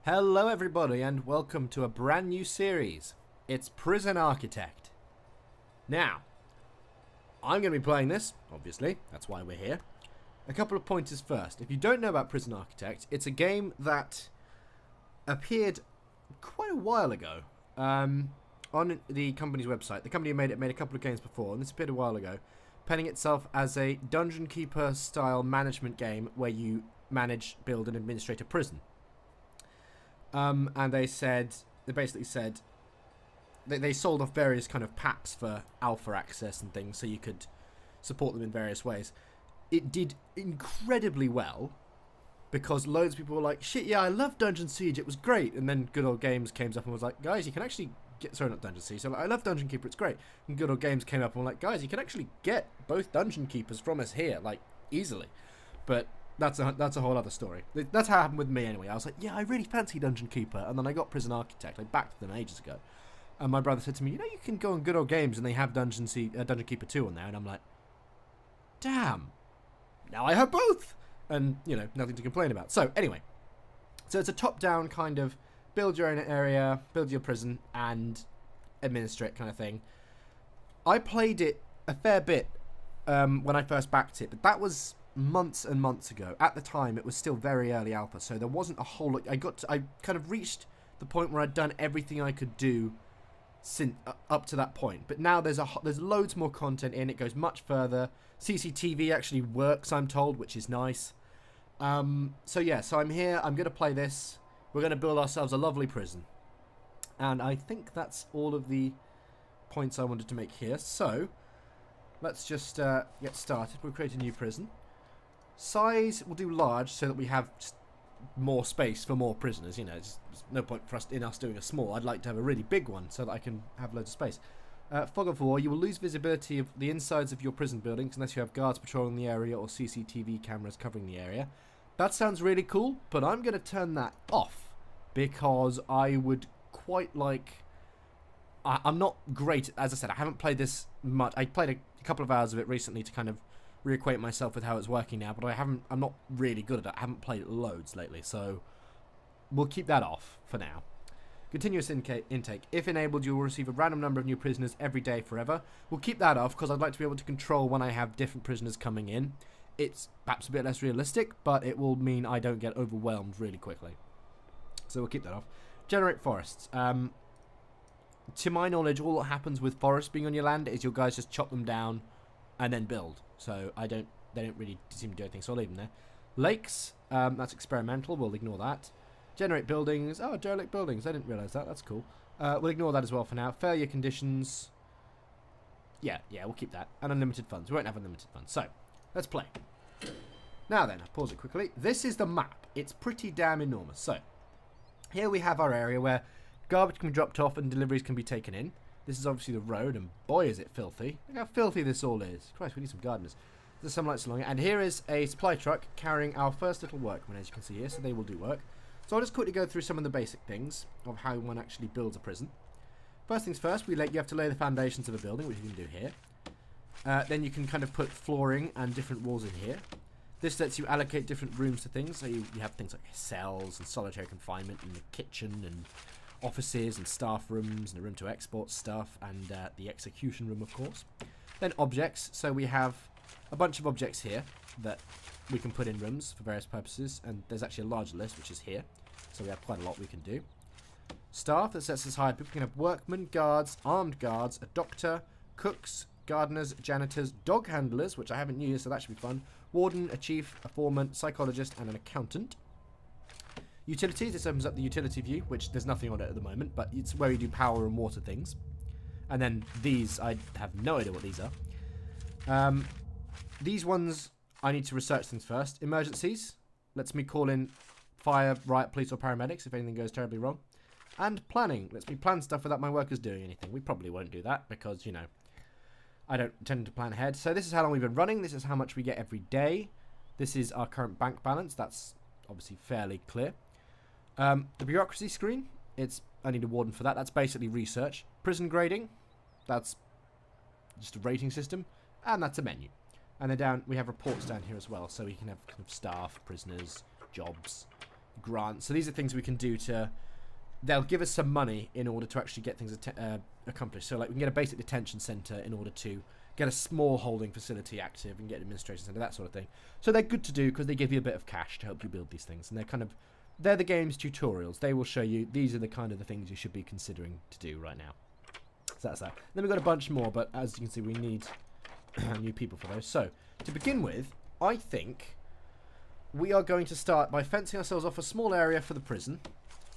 Hello everybody and welcome to a brand new series. It's Prison Architect. Now, I'm going to be playing this, obviously, that's why we're here. A couple of pointers first. If you don't know about Prison Architect, it's a game that appeared quite a while ago on the company's website. The company who made it made a couple of games before, and this appeared a while ago, penning itself as a Dungeon Keeper style management game where you manage, build and administrate a prison. And they basically said they sold off various kind of packs for alpha access and things so you could support them in various ways. It did incredibly well because loads of people were like, shit, yeah, I love Dungeon Siege, it was great. And then Good Old Games came up and was like, guys, you can actually get, sorry, not Dungeon Siege, so like, I love Dungeon Keeper, it's great. And Good Old Games came up and were like, guys, you can actually get both Dungeon Keepers from us here, like, easily. But that's a whole other story. That's how it happened with me anyway. I was like, yeah, I really fancy Dungeon Keeper. And then I got Prison Architect. I backed them ages ago. And my brother said to me, you know, you can go on Good Old Games and they have Dungeon Keeper 2 on there. And I'm like, damn. Now I have both. And, you know, nothing to complain about. So, anyway. So it's a top-down kind of build your own area, build your prison, and administrate kind of thing. I played it a fair bit when I first backed it. But that was months and months ago. At the time, it was still very early alpha, so there wasn't a whole lot. I kind of reached the point where I'd done everything I could do since up to that point. But now there's loads more content in. It goes much further. CCTV actually works, I'm told, which is nice. So yeah, so I'm here. I'm going to play this. We're going to build ourselves a lovely prison. And I think that's all of the points I wanted to make here. So let's just get started. We'll create a new prison. Size, we'll do large so that we have just more space for more prisoners. You know, there's no point for us doing a small. I'd like to have a really big one so that I can have loads of space. Fog of war, you will lose visibility of the insides of your prison buildings unless you have guards patrolling the area or CCTV cameras covering the area. That sounds really cool, but I'm going to turn that off because I would quite like... I'm not great, as I said, I haven't played this much. I played a couple of hours of it recently to kind of reacquaint myself with how it's working now, but I'm not really good at it. I haven't played it loads lately, so we'll keep that off for now. Continuous intake. If enabled, you will receive a random number of new prisoners every day forever. We'll keep that off because I'd like to be able to control when I have different prisoners coming in. It's perhaps a bit less realistic, but it will mean I don't get overwhelmed really quickly. So we'll keep that off. Generate forests. To my knowledge, all that happens with forests being on your land is your guys just chop them down and then build. So they don't really seem to do anything, so I'll leave them there. Lakes, that's experimental, we'll ignore that. Generate buildings, oh, derelict buildings, I didn't realise that, that's cool. We'll ignore that as well for now. Failure conditions, yeah, we'll keep that. And unlimited funds, we won't have unlimited funds. So, let's play. Now then, I'll pause it quickly. This is the map, it's pretty damn enormous. So, here we have our area where garbage can be dropped off and deliveries can be taken in. This is obviously the road, and boy is it filthy. Look how filthy this all is. Christ, we need some gardeners. There's some lights along it. And here is a supply truck carrying our first little workmen, as you can see here, so they will do work. So I'll just quickly go through some of the basic things of how one actually builds a prison. First things first, you have to lay the foundations of a building, which you can do here. Then you can kind of put flooring and different walls in here. This lets you allocate different rooms to things. So you have things like cells and solitary confinement and the kitchen and offices and staff rooms and a room to export stuff and the execution room, of course. Then objects. So we have a bunch of objects here that we can put in rooms for various purposes, and there's actually a large list which is here. So we have quite a lot we can do. Staff, that sets us high. People can have workmen, guards, armed guards, a doctor, cooks, gardeners, janitors, dog handlers, which I haven't used, so that should be fun. Warden, a chief, a foreman, psychologist, and an accountant. Utilities, this opens up the utility view, which there's nothing on it at the moment, but it's where you do power and water things. And then these, I have no idea what these are. These ones, I need to research things first. Emergencies, lets me call in fire, riot, police, or paramedics if anything goes terribly wrong. And planning, lets me plan stuff without my workers doing anything. We probably won't do that because, you know, I don't tend to plan ahead. So this is how long we've been running. This is how much we get every day. This is our current bank balance. That's obviously fairly clear. The bureaucracy screen, I need a warden for that. That's basically research. Prison grading, that's just a rating system. And that's a menu. And then we have reports down here as well. So we can have kind of staff, prisoners, jobs, grants. So these are things we can do to... They'll give us some money in order to actually get things accomplished. So like we can get a basic detention centre in order to get a small holding facility active and get an administration centre, that sort of thing. So they're good to do because they give you a bit of cash to help you build these things. And they're the game's tutorials. They will show you these are the kind of the things you should be considering to do right now. So that's that. Then we've got a bunch more, but as you can see, we need new people for those. So to begin with, I think we are going to start by fencing ourselves off a small area for the prison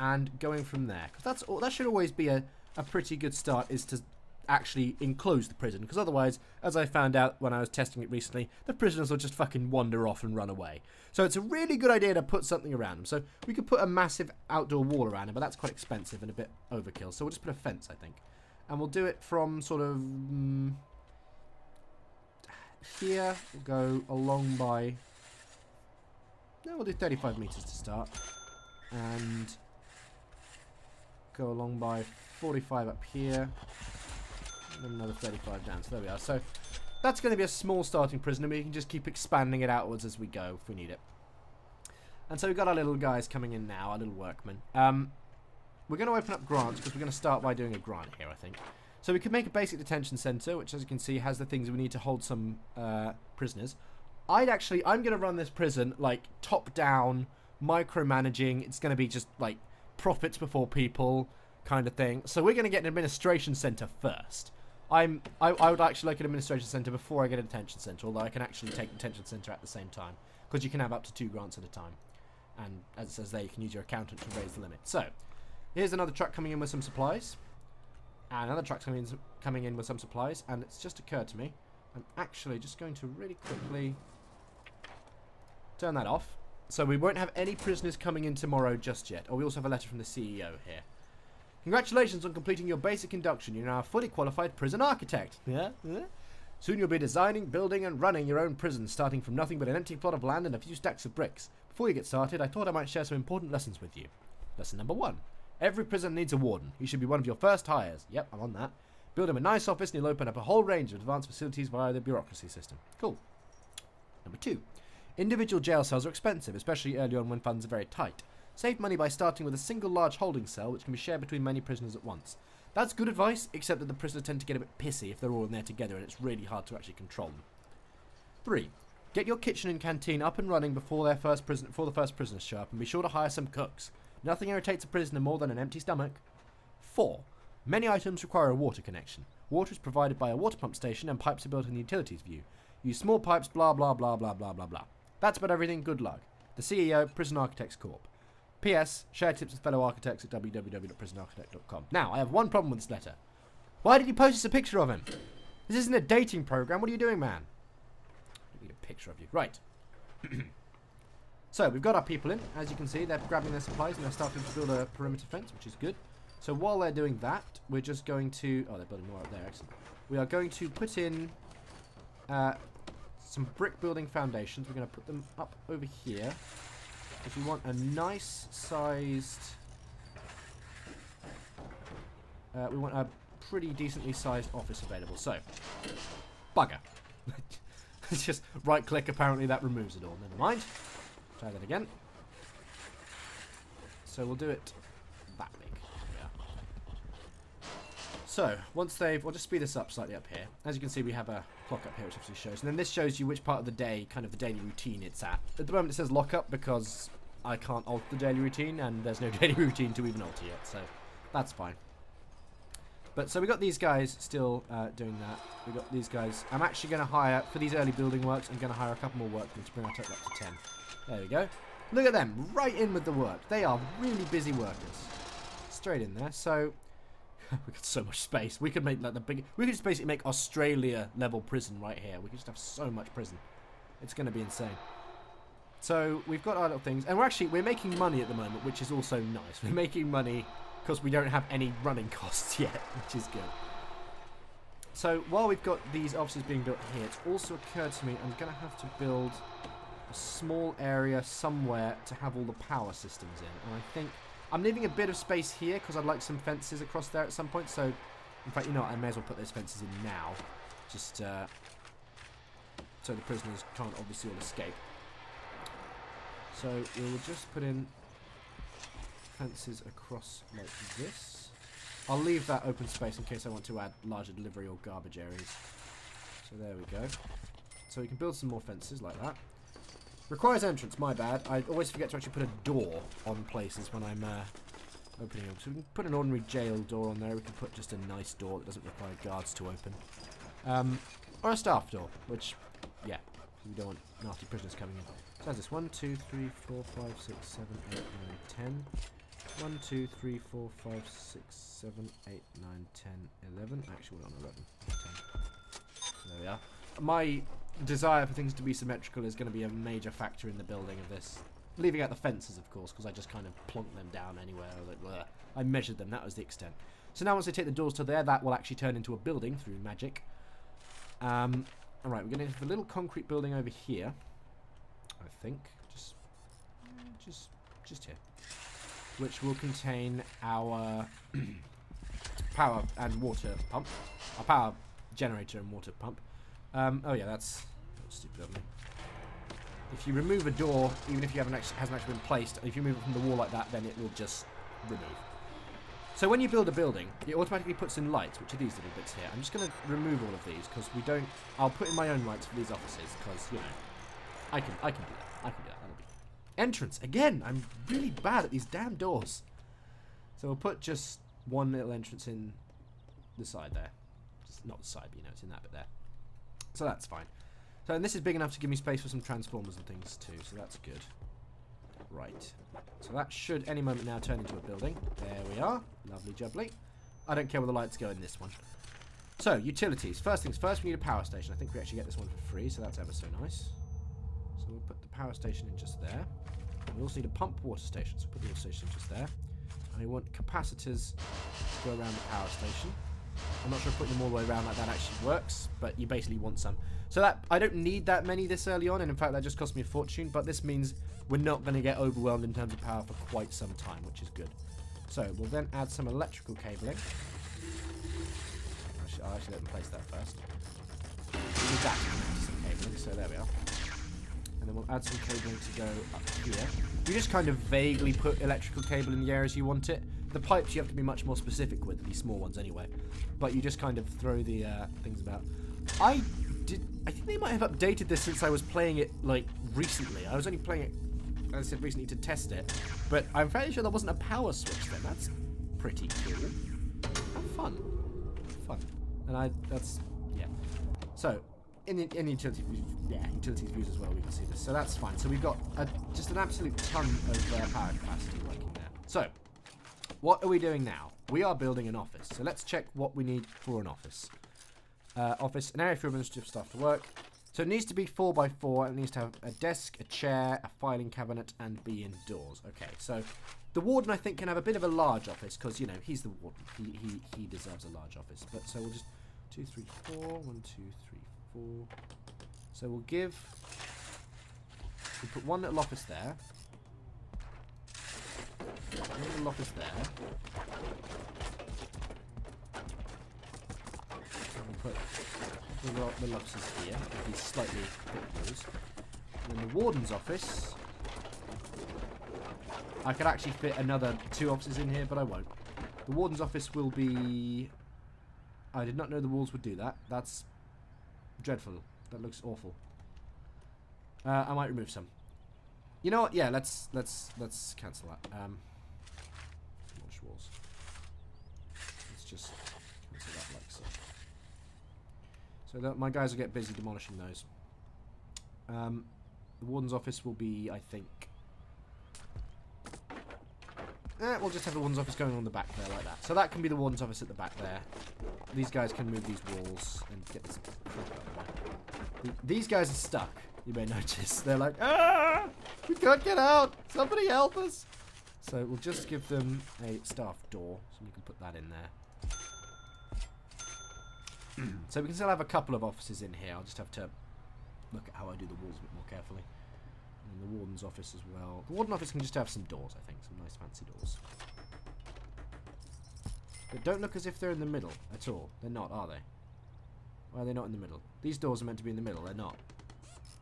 and going from there. Because that should always be a pretty good start, is to actually enclose the prison. Because otherwise, as I found out when I was testing it recently, the prisoners will just fucking wander off and run away. So it's a really good idea to put something around them. So we could put a massive outdoor wall around them, but that's quite expensive and a bit overkill. So we'll just put a fence, I think. And we'll do it from sort of... here, we'll go along by... No, we'll do 35 metres to start. And go along by 45 up here. And then another 35 down. So there we are. So that's going to be a small starting prison, and we can just keep expanding it outwards as we go if we need it. And so we've got our little guys coming in now, our little workmen. We're going to open up grants because we're going to start by doing a grant here, I think. So we could make a basic detention centre, which, as you can see, has the things we need to hold some prisoners. I'm going to run this prison like top-down, micromanaging. It's going to be just like profits before people kind of thing. So we're going to get an administration centre first. I would actually like an administration centre before I get a detention centre, although I can actually take detention centre at the same time, because you can have up to 2 grants at a time. And as it says there, you can use your accountant to raise the limit. So here's another truck coming in with some supplies. And another truck coming in with some supplies. And it's just occurred to me, I'm actually just going to really quickly turn that off. So we won't have any prisoners coming in tomorrow just yet. Oh, we also have a letter from the CEO here. Congratulations on completing your basic induction. You're now a fully qualified prison architect. Yeah? Soon you'll be designing, building, and running your own prison, starting from nothing but an empty plot of land and a few stacks of bricks. Before you get started, I thought I might share some important lessons with you. Lesson number 1. Every prison needs a warden. He should be one of your first hires. Yep, I'm on that. Build him a nice office and he'll open up a whole range of advanced facilities via the bureaucracy system. Cool. Number 2. Individual jail cells are expensive, especially early on when funds are very tight. Save money by starting with a single large holding cell, which can be shared between many prisoners at once. That's good advice, except that the prisoners tend to get a bit pissy if they're all in there together, and it's really hard to actually control them. 3. Get your kitchen and canteen up and running before the first prisoners show up, and be sure to hire some cooks. Nothing irritates a prisoner more than an empty stomach. 4. Many items require a water connection. Water is provided by a water pump station, and pipes are built in the utilities view. Use small pipes, blah blah blah blah blah blah blah. That's about everything. Good luck. The CEO, Prison Architects Corp. P.S. Share tips with fellow architects at www.prisonarchitect.com. Now, I have one problem with this letter. Why did you post us a picture of him? This isn't a dating program. What are you doing, man? I need a picture of you. Right. So, we've got our people in. As you can see, they're grabbing their supplies and they're starting to build a perimeter fence, which is good. So, while they're doing that, we're just going to... Oh, they're building more up there. Excellent. We are going to put in some brick building foundations. We're going to put them up over here. If we want a nice sized... we want a pretty decently sized office available. So, bugger. It's just right click, apparently that removes it all. Never mind. Try that again. So we'll do it that big. Yeah. So, once they've... We'll just speed this up slightly up here. As you can see, we have a clock up here which obviously shows. And then this shows you which part of the day, kind of the daily routine it's at. At the moment it says lock up because I can't alter the daily routine and there's no daily routine to even alter yet. So, that's fine. But so we got these guys still doing that. We got these guys. I'm actually going to hire, for these early building works, I'm going to hire a couple more workmen to bring our total up to 10. There we go. Look at them, right in with the work. They are really busy workers. Straight in there. So we got so much space. We could make like we could just basically make Australia level prison right here. We could just have so much prison. It's going to be insane. So we've got our little things, and we're making money at the moment, which is also nice. We're making money because we don't have any running costs yet, which is good. So while we've got these offices being built here, it's also occurred to me I'm going to have to build a small area somewhere to have all the power systems in. And I think I'm leaving a bit of space here because I'd like some fences across there at some point. So, in fact, you know what? I may as well put those fences in now, just so the prisoners can't obviously all escape. So we'll just put in fences across like this. I'll leave that open space in case I want to add larger delivery or garbage areas. So there we go. So we can build some more fences like that. Requires entrance, my bad. I always forget to actually put a door on places when I'm opening them. So we can put an ordinary jail door on there. We can put just a nice door that doesn't require guards to open. Or a staff door, which, yeah, we don't want nasty prisoners coming in. So that's this. 1, 2, 3, 4, 5, 6, 7, 8, 9, 10. 1, 2, 3, 4, 5, 6, 7, 8, 9, 10, 11. Actually, we're on 11. 10. So there we are. My desire for things to be symmetrical is going to be a major factor in the building of this. Leaving out the fences, of course, because I just kind of plonked them down anywhere. I was like, bleh. I measured them. That was the extent. So now once I take the doors to there, that will actually turn into a building through magic. Alright, we're going to have a little concrete building over here. I think. Just here. Which will contain our power and water pump. Our power generator and water pump. Oh yeah, that's stupid of me. If you remove a door, even if you hasn't actually been placed, if you move it from the wall like that, then it will just remove. So when you build a building, it automatically puts in lights, which are these little bits here. I'm just going to remove all of these because we don't. I'll put in my own lights for these offices because you know, I can do that. I can do that. That'll be entrance again. I'm really bad at these damn doors. So we'll put just one little entrance in the side there. Just not the side, but you know, it's in that bit there. So that's fine. So and this is big enough to give me space for some transformers and things too. So that's good. Right. So that should any moment now turn into a building. There we are. Lovely jubbly. I don't care where the lights go in this one. So, utilities. First things first, we need a power station. I think we actually get this one for free, so that's ever so nice. So we'll put the power station in just there. And we also need a pump water station, so we'll put the water station just there. And we want capacitors to go around the power station. I'm not sure if putting them all the way around like that actually works, but you basically want some. So that I don't need that many this early on, and in fact that just cost me a fortune, but this means we're not going to get overwhelmed in terms of power for quite some time, which is good. So we'll then add some electrical cabling. I'll actually let them place that first. We need that to connect to some cabling, so there we are. And then we'll add some cabling to go up here. You just kind of vaguely put electrical cable in the areas you want it. The pipes you have to be much more specific with, these small ones anyway. But you just kind of throw the things about. I think they might have updated this since I was playing it, like, recently. I was only playing it, as I said, recently to test it. But I'm fairly sure there wasn't a power switch then. That's pretty cool. Have fun. And that's, yeah. So, in utility views, yeah, utilities views as well, we can see this. So that's fine. So we've got just an absolute ton of power capacity working there. So, what are we doing now? We are building an office. So let's check what we need for an office. An area for administrative staff to work. So it needs to be 4x4. It needs to have a desk, a chair, a filing cabinet, and be indoors. Okay, so the warden, I think, can have a bit of a large office because, you know, he's the warden. He deserves a large office. But so we'll just 2, 3, 4. 1, 2, 3, 4. So we'll put one little office there. One little office there. Put the offices here with these slightly thick walls. And then the warden's office. I could actually fit another 2 offices in here, but I won't. The warden's office will be. I did not know the walls would do that. That's dreadful. That looks awful. I might remove some. You know what? Yeah, let's cancel that. Demolish walls. Let's just cancel that like so. So that my guys will get busy demolishing those. The warden's office will be, I think. We'll just have the warden's office going on the back there like that. So that can be the warden's office at the back there. These guys can move these walls and get this crap out of the way. These guys are stuck. You may notice they're like, ah, we can't get out. Somebody help us. So we'll just give them a staff door, so we can put that in there. So we can still have a couple of offices in here. I'll just have to look at how I do the walls a bit more carefully. And the warden's office as well. The warden office can just have some doors, I think. Some nice fancy doors. But don't look as if they're in the middle at all. They're not, are they? Why are they not in the middle? These doors are meant to be in the middle. They're not.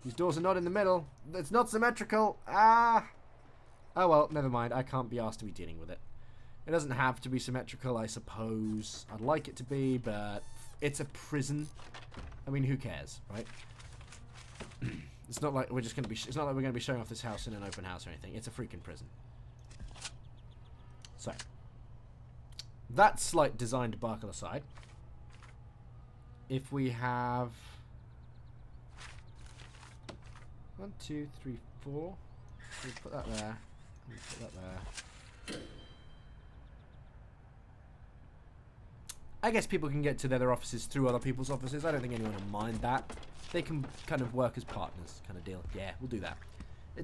These doors are not in the middle. It's not symmetrical. Ah! Oh well, never mind. I can't be asked to be dealing with it. It doesn't have to be symmetrical, I suppose. I'd like it to be, but it's a prison. I mean, who cares, right? It's not like we're just gonna be. It's not like we're gonna be showing off this house in an open house or anything. It's a freaking prison. So that slight design debacle aside, if we have 1, 2, 3, 4, we put that there. We put that there. I guess people can get to their offices through other people's offices. I don't think anyone will mind that. They can kind of work as partners, kind of deal. Yeah, we'll do that.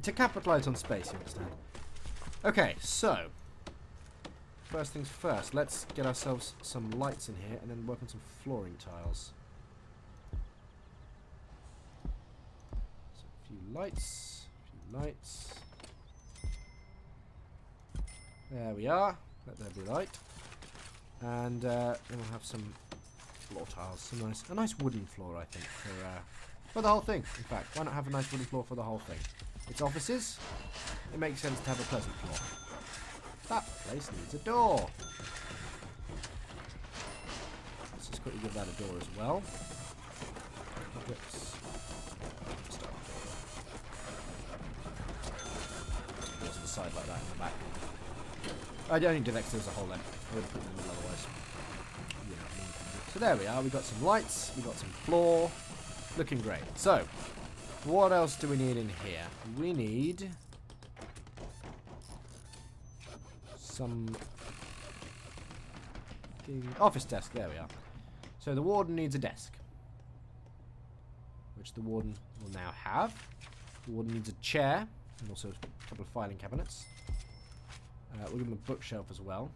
To capitalise on space, you understand. Okay, so first things first. Let's get ourselves some lights in here and then work on some flooring tiles. So a few lights. There we are. Let there be light. And then we'll have some floor tiles. A nice wooden floor, I think, for the whole thing. In fact, why not have a nice wooden floor for the whole thing? It's offices. It makes sense to have a pleasant floor. That place needs a door. Let's just quickly give that a door as well. Doors on the side like that in the back. I don't need to next to as a whole then. I would put them in otherwise. You know what I mean. So there we are. We've got some lights. We've got some floor. Looking great. So, what else do we need in here? We need some office desk. There we are. So the warden needs a desk, which the warden will now have. The warden needs a chair and also a couple of filing cabinets. We'll give him a bookshelf as well.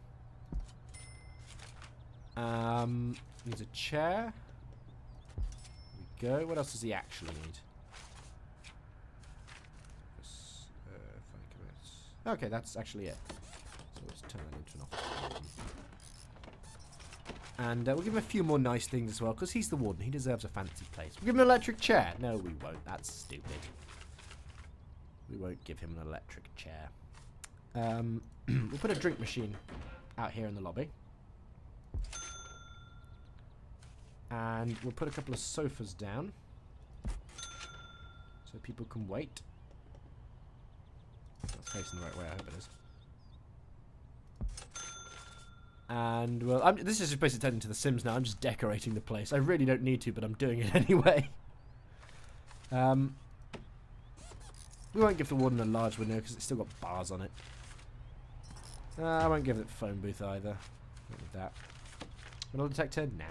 Needs a chair. There we go. What else does he actually need? Okay, that's actually it. So let's turn that into an office. And we'll give him a few more nice things as well, because he's the warden. He deserves a fancy place. We'll give him an electric chair. No, we won't. That's stupid. We won't give him an electric chair. We'll put a drink machine out here in the lobby. And we'll put a couple of sofas down so people can wait. That's facing the right way, I hope it is. And, well, this is just basically turned into The Sims now. I'm just decorating the place. I really don't need to, but I'm doing it anyway. We won't give the warden a large window because it's still got bars on it. I won't give it a phone booth either. Not with that. Metal detector? Nah.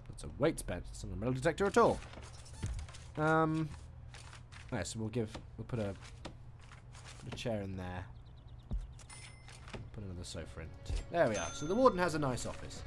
That's a weight bench. It's not a metal detector at all. Alright, so we'll put a chair in there. Put another sofa in too. There we are. So the warden has a nice office.